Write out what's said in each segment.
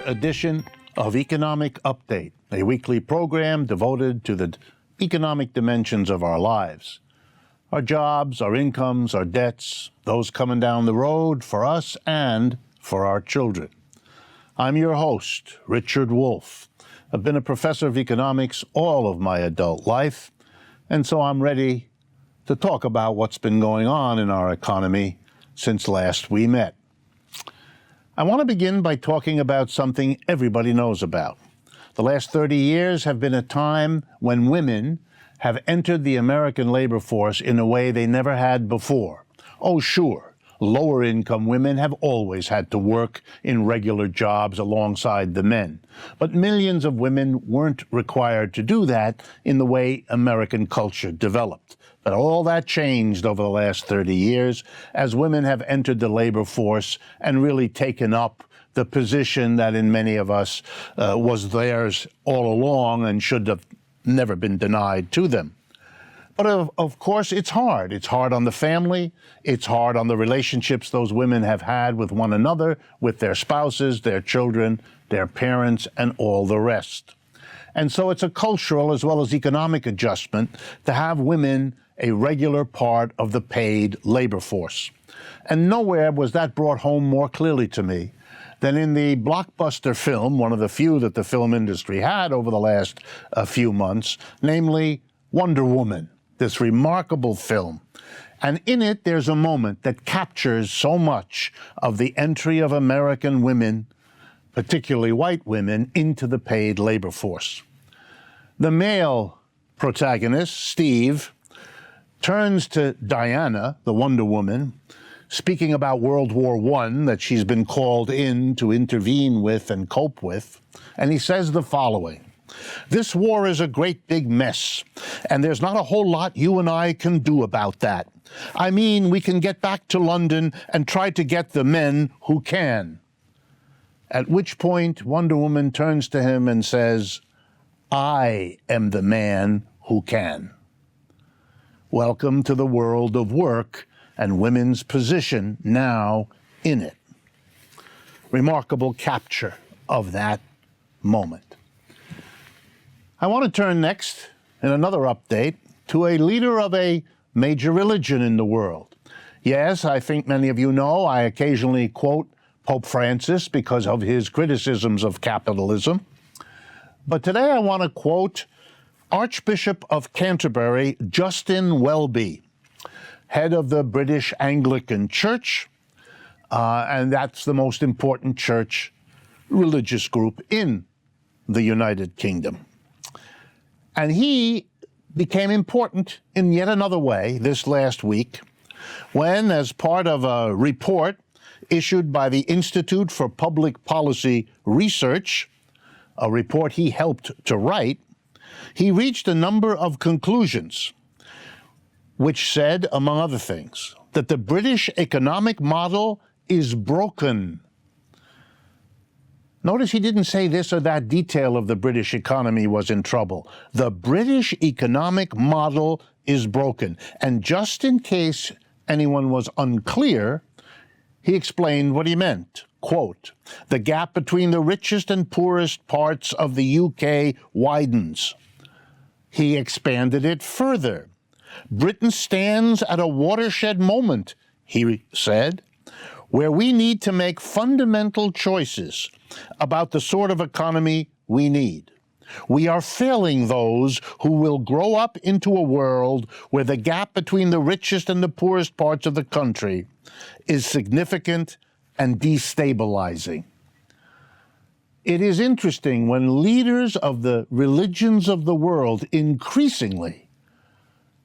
edition of Economic Update, a weekly program devoted to the economic dimensions of our lives. Our jobs, our incomes, our debts, those coming down the road for us and for our children. I'm your host, Richard Wolff. I've been a professor of economics all of my adult life, and so I'm ready to talk about what's been going on in our economy since last we met. I want to begin by talking about something everybody knows about. The last 30 years have been a time when women have entered the American labor force in a way they never had before. Oh, sure, lower income women have always had to work in regular jobs alongside the men. But millions of women weren't required to do that in the way American culture developed. But all that changed over the last 30 years as women have entered the labor force and really taken up the position that in many of us was theirs all along and should have never been denied to them. But of course, it's hard. It's hard on the family. It's hard on the relationships those women have had with one another, with their spouses, their children, their parents, and all the rest. And so it's a cultural as well as economic adjustment to have women a regular part of the paid labor force. And nowhere was that brought home more clearly to me than in the blockbuster film, one of the few that the film industry had over the last few months, namely Wonder Woman, this remarkable film. And in it, there's a moment that captures so much of the entry of American women, particularly white women, into the paid labor force. The male protagonist, Steve, turns to Diana, the Wonder Woman, speaking about World War I that she's been called in to intervene with and cope with, and he says the following: "This war is a great big mess, and there's not a whole lot you and I can do about that. I mean, we can get back to London and try to get the men who can." At which point, Wonder Woman turns to him and says, "I am the man who can." Welcome to the world of work and women's position now in it. Remarkable capture of that moment. I want to turn next, in another update, to a leader of a major religion in the world. Yes, I think many of you know I occasionally quote Pope Francis because of his criticisms of capitalism. But today I want to quote Archbishop of Canterbury, Justin Welby, head of the British Anglican Church, and that's the most important church religious group in the United Kingdom. And he became important in yet another way this last week when, as part of a report issued by the Institute for Public Policy Research, a report he helped to write, he reached a number of conclusions which said, among other things, that the British economic model is broken. Notice he didn't say this or that detail of the British economy was in trouble. The British economic model is broken. And just in case anyone was unclear, he explained what he meant. Quote, "The gap between the richest and poorest parts of the UK widens." He expanded it further. "Britain stands at a watershed moment," he said, "where we need to make fundamental choices about the sort of economy we need. We are failing those who will grow up into a world where the gap between the richest and the poorest parts of the country is significant and destabilizing." It is interesting when leaders of the religions of the world increasingly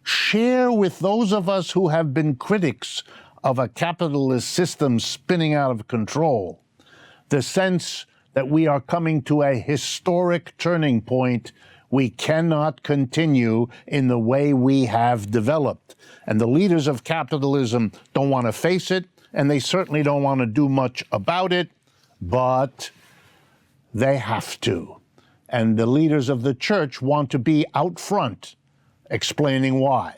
share with those of us who have been critics of a capitalist system spinning out of control the sense that we are coming to a historic turning point. We cannot continue in the way we have developed. And the leaders of capitalism don't want to face it, and they certainly don't want to do much about it, but they have to. And the leaders of the church want to be out front explaining why.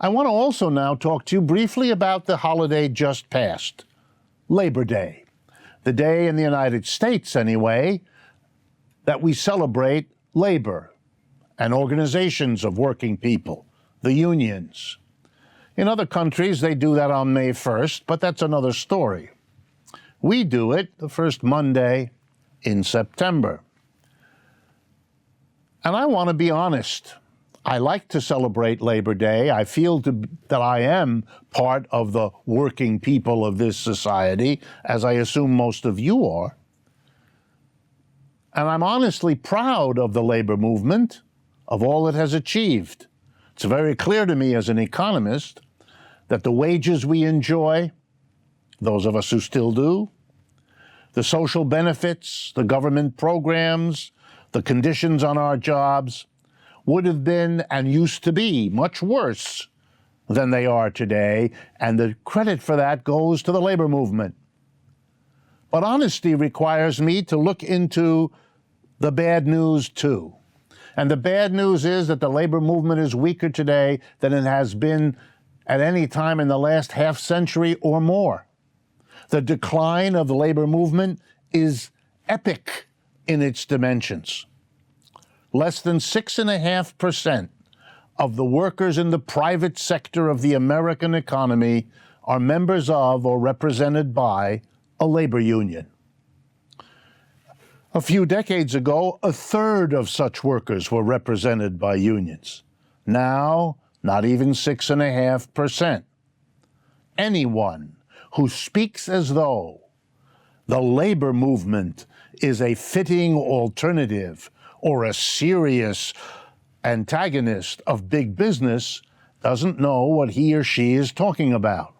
I want to also now talk to you briefly about the holiday just passed, Labor Day. the day in the United States anyway, that we celebrate labor and organizations of working people, the unions. In other countries, they do that on May 1st, but that's another story. We do it the first Monday in September. And I want to be honest. I like to celebrate Labor Day. I feel that I am part of the working people of this society, as I assume most of you are. And I'm honestly proud of the labor movement, of all it has achieved. It's very clear to me as an economist that the wages we enjoy, those of us who still do, the social benefits, the government programs, the conditions on our jobs would have been and used to be much worse than they are today, and the credit for that goes to the labor movement. But honesty requires me to look into the bad news too. And the bad news is that the labor movement is weaker today than it has been at any time in the last half century or more. The decline of the labor movement is epic in its dimensions. Less than 6.5% of the workers in the private sector of the American economy are members of or represented by a labor union. A few decades ago, a third of such workers were represented by unions. Now, not even 6.5%. Anyone who speaks as though the labor movement is a fitting alternative or a serious antagonist of big business doesn't know what he or she is talking about.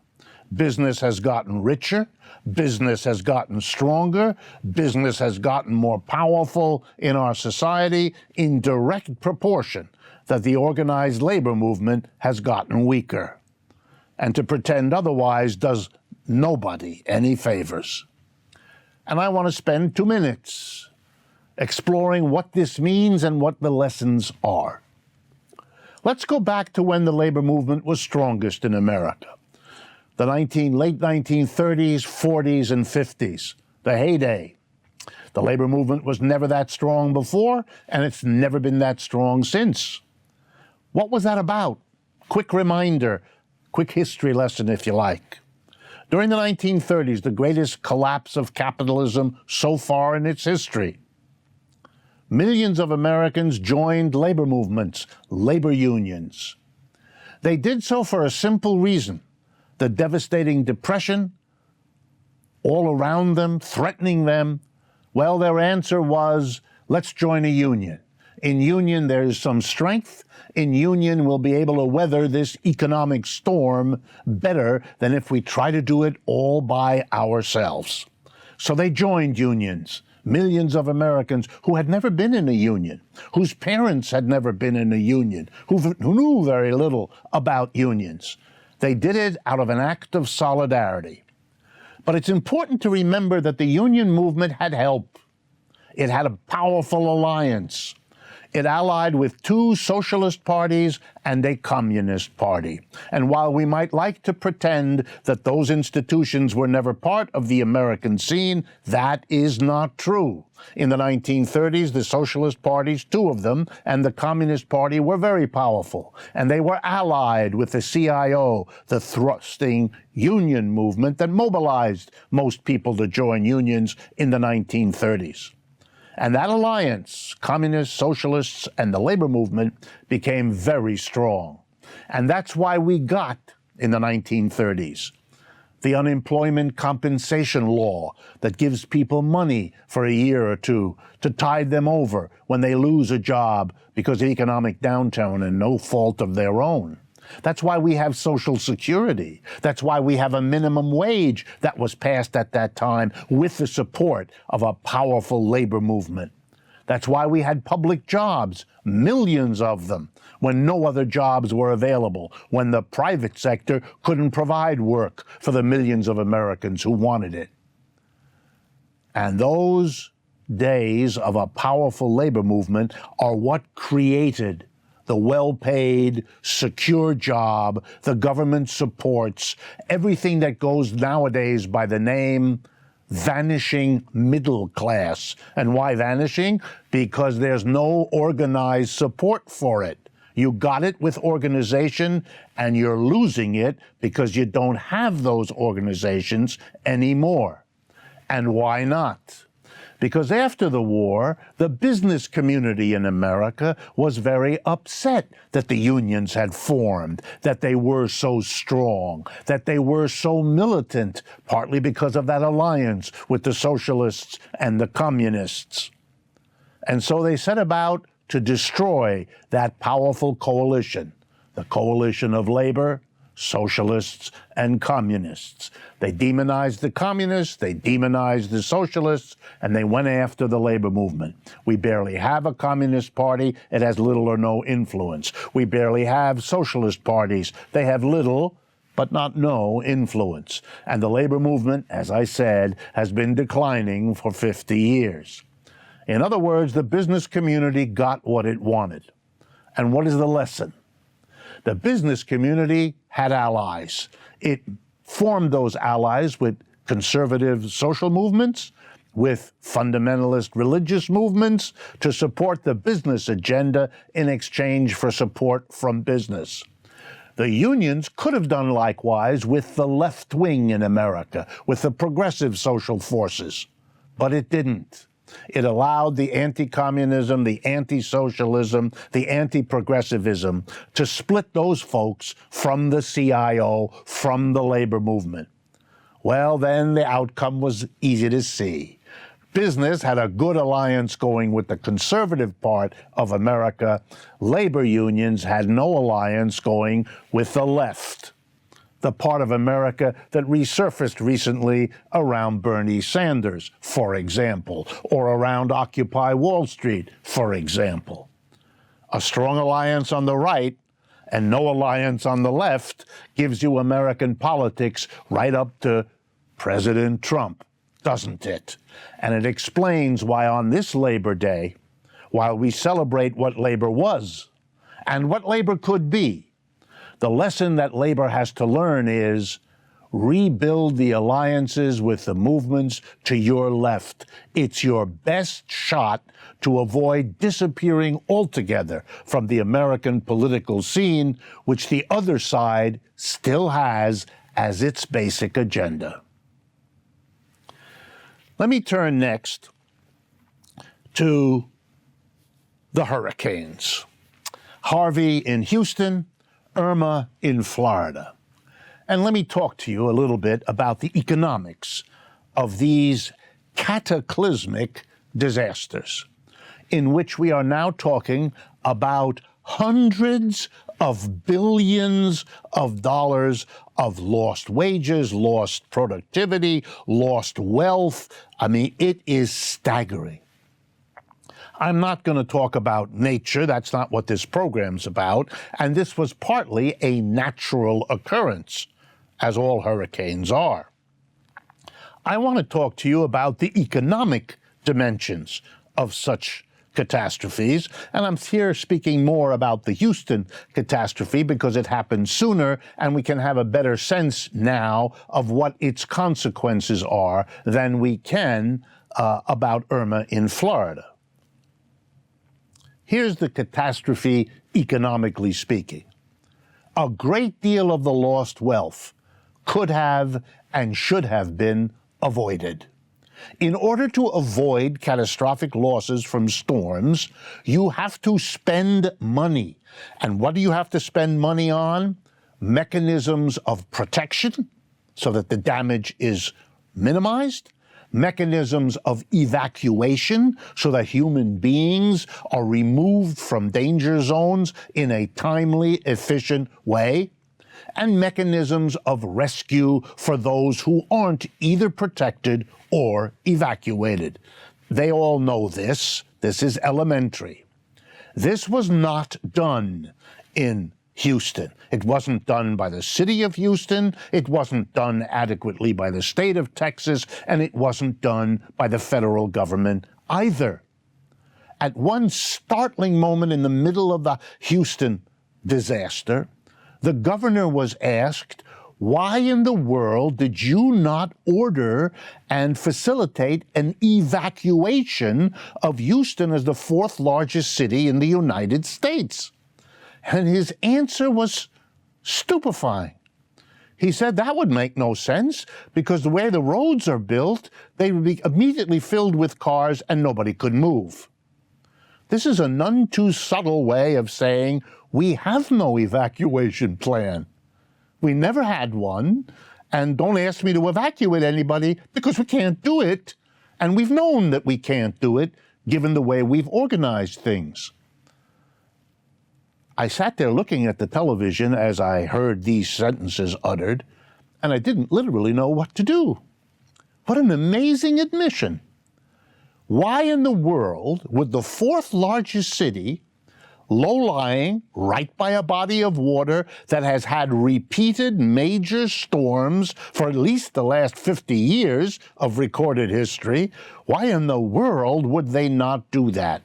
Business has gotten richer, business has gotten stronger, business has gotten more powerful in our society in direct proportion that the organized labor movement has gotten weaker. And to pretend otherwise does nobody any favors. And I want to spend 2 minutes exploring what this means and what the lessons are. Let's go back to when the labor movement was strongest in America. The late 1930s, 40s, and 50s, the heyday. The labor movement was never that strong before, and it's never been that strong since. What was that about? Quick reminder, quick history lesson if you like. During the 1930s, the greatest collapse of capitalism so far in its history, millions of Americans joined labor movements, labor unions. They did so for a simple reason: the devastating depression all around them, threatening them. Well, their answer was, let's join a union. In union, there's some strength. In union, we'll be able to weather this economic storm better than if we try to do it all by ourselves. So they joined unions. Millions of Americans who had never been in a union, whose parents had never been in a union, who knew very little about unions. They did it out of an act of solidarity. But it's important to remember that the union movement had help. It had a powerful alliance. It allied with 2 socialist parties and a communist party. And while we might like to pretend that those institutions were never part of the American scene, that is not true. In the 1930s, the socialist parties, 2 of them, and the Communist Party were very powerful. And they were allied with the CIO, the thrusting union movement that mobilized most people to join unions in the 1930s. And that alliance, communists, socialists, and the labor movement, became very strong. And that's why we got, in the 1930s, the unemployment compensation law that gives people money for a year or 2 to tide them over when they lose a job because of economic downturn and no fault of their own. That's why we have Social Security. That's why we have a minimum wage that was passed at that time with the support of a powerful labor movement. That's why we had public jobs, millions of them, when no other jobs were available, when the private sector couldn't provide work for the millions of Americans who wanted it. And those days of a powerful labor movement are what created the well-paid, secure job, the government supports, everything that goes nowadays by the name vanishing middle class. And why vanishing? Because there's no organized support for it. You got it with organization, and you're losing it because you don't have those organizations anymore. And why not? Because after the war, the business community in America was very upset that the unions had formed, that they were so strong, that they were so militant, partly because of that alliance with the socialists and the communists. And so they set about to destroy that powerful coalition, the coalition of labor, socialists, and communists. They demonized the communists, they demonized the socialists, and they went after the labor movement. We barely have a communist party. It has little or no influence. We barely have socialist parties. They have little, but not no, influence. And the labor movement, as I said, has been declining for 50 years. In other words, the business community got what it wanted. And what is the lesson? The business community had allies. It formed those allies with conservative social movements, with fundamentalist religious movements to support the business agenda in exchange for support from business. The unions could have done likewise with the left wing in America, with the progressive social forces, but it didn't. It allowed the anti-communism, the anti-socialism, the anti-progressivism to split those folks from the CIO, from the labor movement. Well, then the outcome was easy to see. Business had a good alliance going with the conservative part of America. Labor unions had no alliance going with the left, the part of America that resurfaced recently around Bernie Sanders, for example, or around Occupy Wall Street, for example. A strong alliance on the right and no alliance on the left gives you American politics right up to President Trump, doesn't it? And it explains why on this Labor Day, while we celebrate what labor was and what labor could be, the lesson that labor has to learn is rebuild the alliances with the movements to your left. It's your best shot to avoid disappearing altogether from the American political scene, which the other side still has as its basic agenda. Let me turn next to the hurricanes. Harvey in Houston, Irma in Florida. And let me talk to you a little bit about the economics of these cataclysmic disasters, in which we are now talking about hundreds of billions of dollars of lost wages, lost productivity, lost wealth. I mean, it is staggering. I'm not going to talk about nature. That's not what this program's about. And this was partly a natural occurrence, as all hurricanes are. I want to talk to you about the economic dimensions of such catastrophes. And I'm here speaking more about the Houston catastrophe because it happened sooner and we can have a better sense now of what its consequences are than we can about Irma in Florida. Here's the catastrophe economically speaking. A great deal of the lost wealth could have and should have been avoided. In order to avoid catastrophic losses from storms, you have to spend money. And what do you have to spend money on? Mechanisms of protection so that the damage is minimized, mechanisms of evacuation so that human beings are removed from danger zones in a timely, efficient way, and mechanisms of rescue for those who aren't either protected or evacuated. They all know this. This is elementary. This was not done in Houston. It wasn't done by the city of Houston, it wasn't done adequately by the state of Texas, and it wasn't done by the federal government either. At one startling moment in the middle of the Houston disaster, the governor was asked, why in the world did you not order and facilitate an evacuation of Houston as the fourth largest city in the United States? And his answer was stupefying. He said that would make no sense because the way the roads are built, they would be immediately filled with cars and nobody could move. This is a none too subtle way of saying we have no evacuation plan. We never had one, and don't ask me to evacuate anybody because we can't do it, and we've known that we can't do it given the way we've organized things. I sat there looking at the television as I heard these sentences uttered, and I didn't literally know what to do. What an amazing admission. Why in the world would the fourth largest city, low-lying, right by a body of water that has had repeated major storms for at least the last 50 years of recorded history, why in the world would they not do that?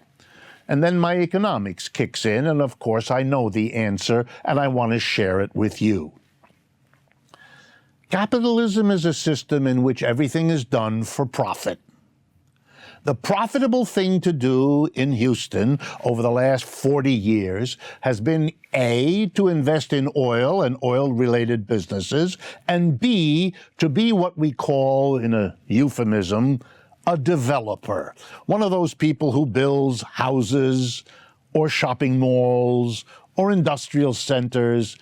And then my economics kicks in, and of course I know the answer, and I want to share it with you. Capitalism is a system in which everything is done for profit. The profitable thing to do in Houston over the last 40 years has been A, to invest in oil and oil-related businesses, and B, to be what we call, in a euphemism, a developer. One of those people who builds houses or shopping malls or industrial centers.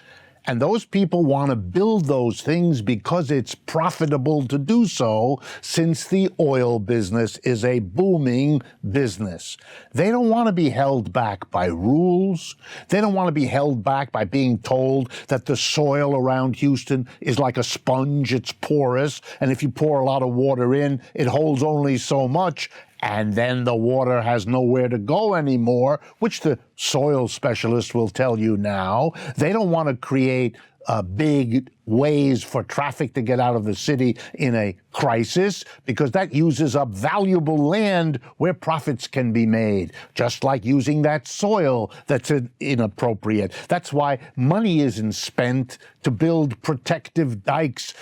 And those people want to build those things because it's profitable to do so, since the oil business is a booming business. They don't want to be held back by rules. They don't want to be held back by being told that the soil around Houston is like a sponge, it's porous, and if you pour a lot of water in, it holds only so much, and then the water has nowhere to go anymore, which the soil specialist will tell you now. They don't want to create big ways for traffic to get out of the city in a crisis, because that uses up valuable land where profits can be made, just like using that soil that's inappropriate. That's why money isn't spent to build protective dikes.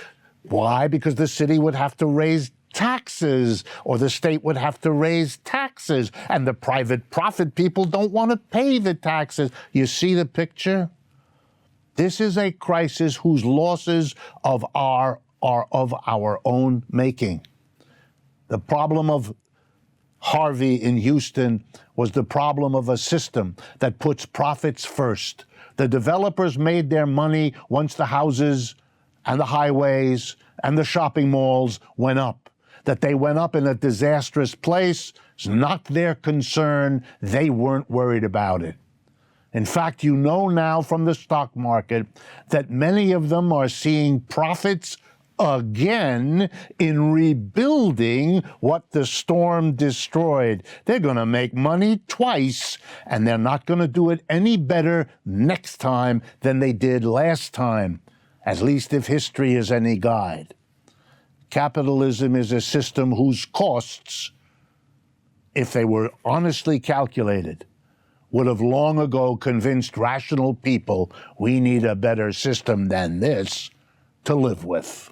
Why? Because the city would have to raise taxes, or the state would have to raise taxes, and the private profit people don't want to pay the taxes. You see the picture? This is a crisis whose losses are of our own making. The problem of Harvey in Houston was the problem of a system that puts profits first. The developers made their money once the houses and the highways and the shopping malls went up. That they went up in a disastrous place is not their concern. They weren't worried about it. In fact, you know now from the stock market that many of them are seeing profits again in rebuilding what the storm destroyed. They're going to make money twice, and they're not going to do it any better next time than they did last time, at least if history is any guide. Capitalism is a system whose costs, if they were honestly calculated, would have long ago convinced rational people we need a better system than this to live with.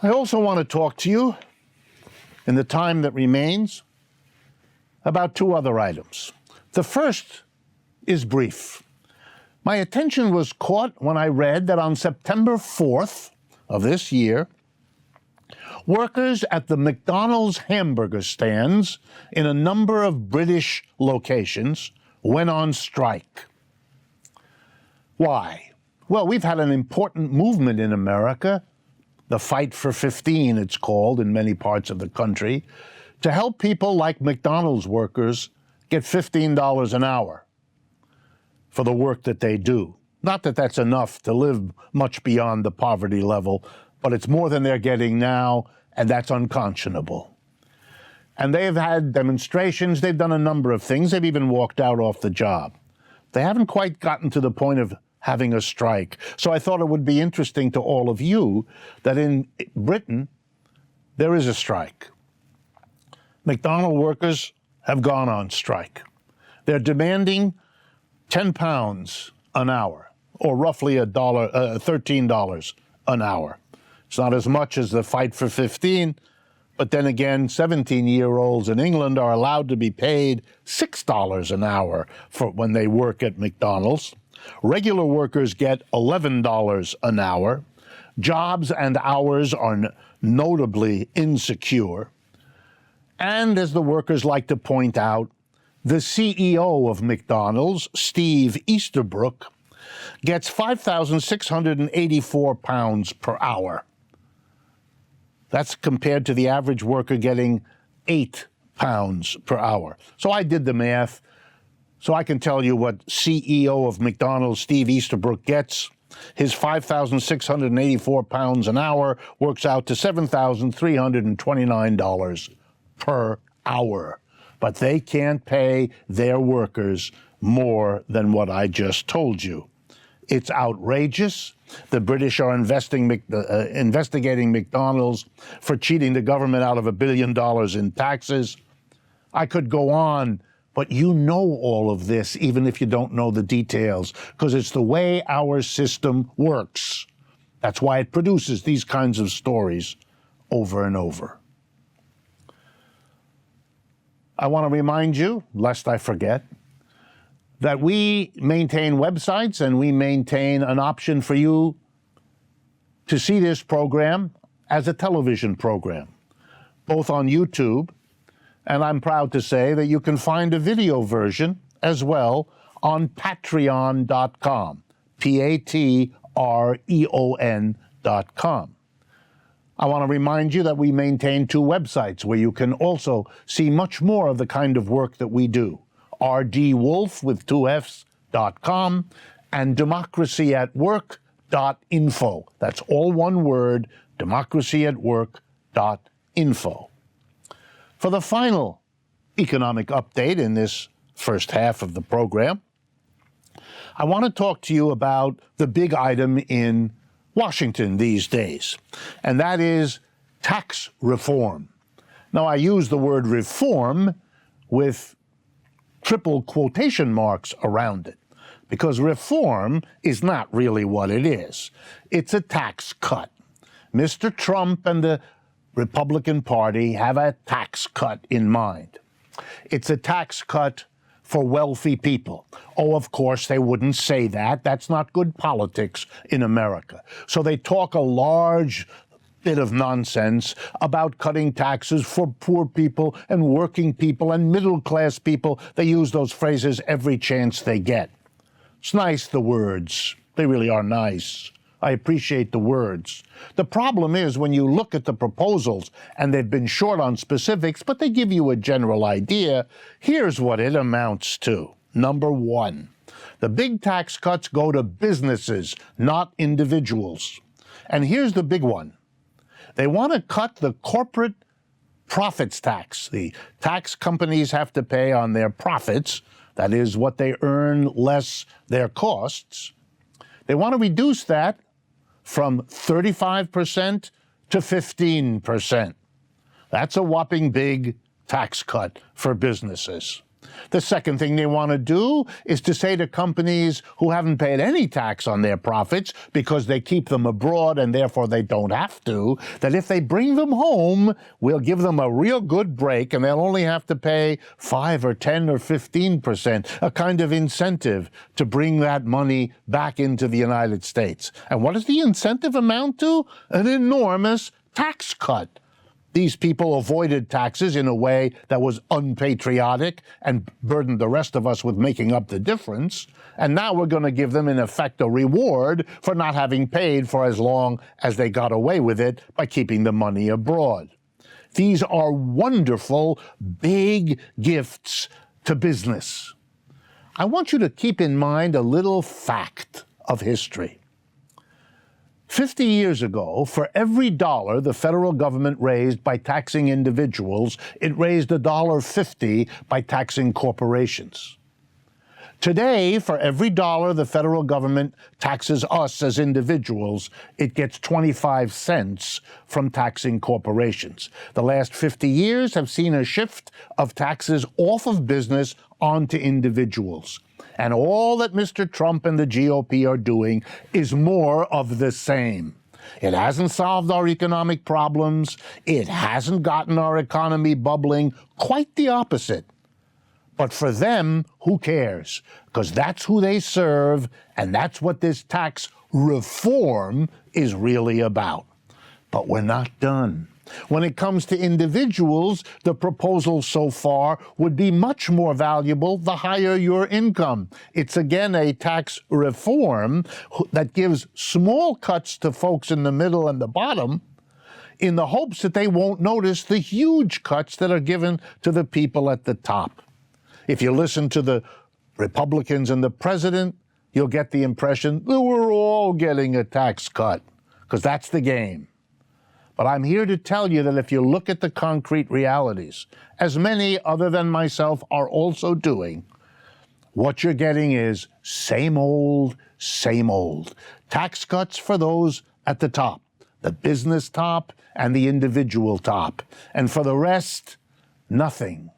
I also want to talk to you, in the time that remains, about two other items. The first is brief. My attention was caught when I read that on September 4th of this year, workers at the McDonald's hamburger stands in a number of British locations went on strike. Why? Well, we've had an important movement in America, the Fight for 15, it's called in many parts of the country, to help people like McDonald's workers get $15 an hour for the work that they do. Not that that's enough to live much beyond the poverty level, but it's more than they're getting now, and that's unconscionable. And they've had demonstrations, they've done a number of things, they've even walked out off the job. They haven't quite gotten to the point of having a strike. So I thought it would be interesting to all of you that in Britain, there is a strike. McDonald workers have gone on strike. They're demanding £10 an hour. or roughly $13 an hour. It's not as much as the fight for 15, but then again, 17-year-olds in England are allowed to be paid $6 an hour for when they work at McDonald's. Regular workers get $11 an hour. Jobs and hours are notably insecure. And as the workers like to point out, the CEO of McDonald's, Steve Easterbrook, gets £5,684 per hour. That's compared to the average worker getting £8 per hour. So I did the math, so I can tell you what CEO of McDonald's, Steve Easterbrook, gets. His £5,684 an hour works out to $7,329 per hour. But they can't pay their workers more than what I just told you. It's outrageous. The British are investigating McDonald's for cheating the government out of $1 billion in taxes. I could go on, but you know all of this, even if you don't know the details, because it's the way our system works. That's why it produces these kinds of stories over and over. I want to remind you, lest I forget, that we maintain websites and we maintain an option for you to see this program as a television program, both on YouTube, and I'm proud to say that you can find a video version as well on patreon.com, patreon.com. I want to remind you that we maintain 2 websites where you can also see much more of the kind of work that we do. rdwolf with 2 Fs.com and democracyatwork.info. That's all one word, democracyatwork.info. For the final economic update in this first half of the program, I want to talk to you about the big item in Washington these days, and that is tax reform. Now, I use the word reform with triple quotation marks around it, because reform is not really what it is. It's a tax cut. Mr. Trump and the Republican Party have a tax cut in mind. It's a tax cut for wealthy people. Oh, of course, they wouldn't say that. That's not good politics in America. So they talk a large bit of nonsense about cutting taxes for poor people and working people and middle-class people. They use those phrases every chance they get. It's nice, the words. They really are nice. I appreciate the words. The problem is when you look at the proposals, and they've been short on specifics, but they give you a general idea, here's what it amounts to. Number 1, the big tax cuts go to businesses, not individuals. And here's the big one. They want to cut the corporate profits tax, the tax companies have to pay on their profits, that is what they earn less their costs. They want to reduce that from 35% to 15%. That's a whopping big tax cut for businesses. The second thing they want to do is to say to companies who haven't paid any tax on their profits because they keep them abroad and therefore they don't have to, that if they bring them home, we'll give them a real good break and they'll only have to pay 5 or 10 or 15%, a kind of incentive to bring that money back into the United States. And what does the incentive amount to? An enormous tax cut. These people avoided taxes in a way that was unpatriotic and burdened the rest of us with making up the difference. And now we're going to give them, in effect, a reward for not having paid for as long as they got away with it by keeping the money abroad. These are wonderful, big gifts to business. I want you to keep in mind a little fact of history. 50 years ago, for every dollar the federal government raised by taxing individuals, it raised $1.50 by taxing corporations. Today, for every dollar the federal government taxes us as individuals, it gets 25 cents from taxing corporations. The last 50 years have seen a shift of taxes off of business onto individuals. And all that Mr. Trump and the GOP are doing is more of the same. It hasn't solved our economic problems. It hasn't gotten our economy bubbling. Quite the opposite. But for them, who cares? Because that's who they serve, and that's what this tax reform is really about. But we're not done. When it comes to individuals, the proposal so far would be much more valuable the higher your income. It's again a tax reform that gives small cuts to folks in the middle and the bottom in the hopes that they won't notice the huge cuts that are given to the people at the top. If you listen to the Republicans and the president, you'll get the impression that we're all getting a tax cut, because that's the game. But I'm here to tell you that if you look at the concrete realities, as many other than myself are also doing, what you're getting is same old, same old. Tax cuts for those at the top, the business top and the individual top. And for the rest, nothing.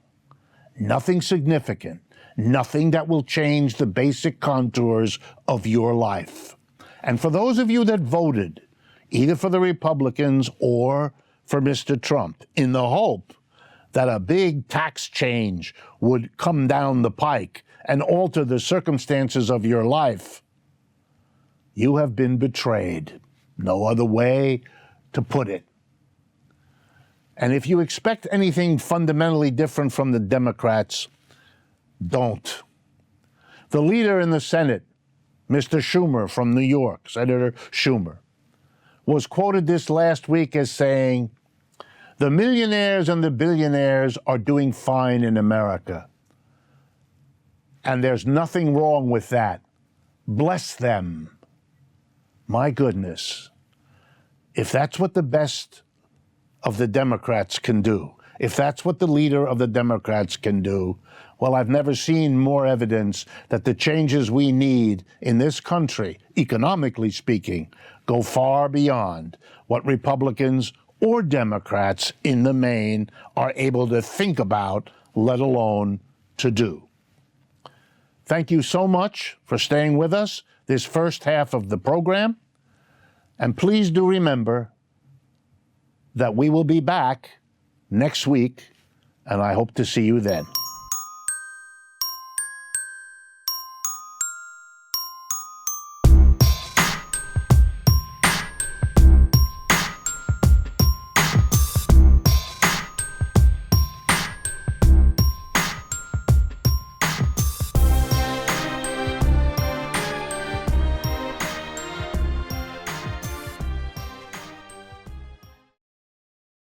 Nothing significant, nothing that will change the basic contours of your life. And for those of you that voted, either for the Republicans or for Mr. Trump, in the hope that a big tax change would come down the pike and alter the circumstances of your life, you have been betrayed. No other way to put it. And if you expect anything fundamentally different from the Democrats, don't. The leader in the Senate, Mr. Schumer from New York, Senator Schumer, was quoted this last week as saying, "The millionaires and the billionaires are doing fine in America. And there's nothing wrong with that. Bless them." My goodness. If that's what the best of the Democrats can do, if that's what the leader of the Democrats can do, well, I've never seen more evidence that the changes we need in this country, economically speaking, go far beyond what Republicans or Democrats in the main are able to think about, let alone to do. Thank you so much for staying with us this first half of the program. And please do remember that we will be back next week, and I hope to see you then.